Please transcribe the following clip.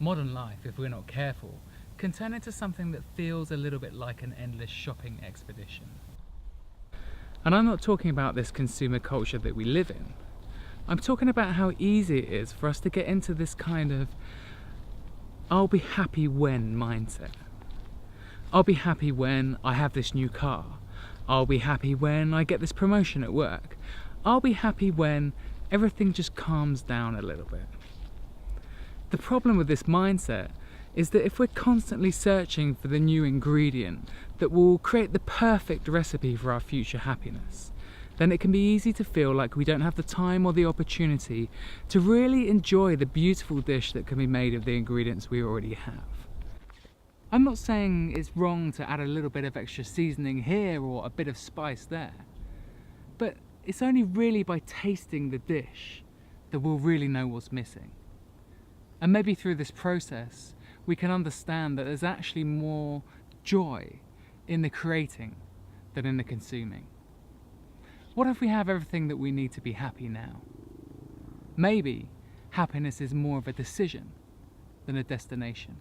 Modern life, if we're not careful, can turn into something that feels a little bit like an endless shopping expedition. And I'm not talking about this consumer culture that we live in. I'm talking about how easy it is for us to get into this kind of I'll be happy when mindset. I'll be happy when I have this new car. I'll be happy when I get this promotion at work. I'll be happy when everything just calms down a little bit. The problem with this mindset is that if we're constantly searching for the new ingredient that will create the perfect recipe for our future happiness, then it can be easy to feel like we don't have the time or the opportunity to really enjoy the beautiful dish that can be made of the ingredients we already have. I'm not saying it's wrong to add a little bit of extra seasoning here or a bit of spice there, but it's only really by tasting the dish that we'll really know what's missing. And maybe through this process, we can understand that there's actually more joy in the creating than in the consuming. What if we have everything that we need to be happy now? Maybe happiness is more of a decision than a destination.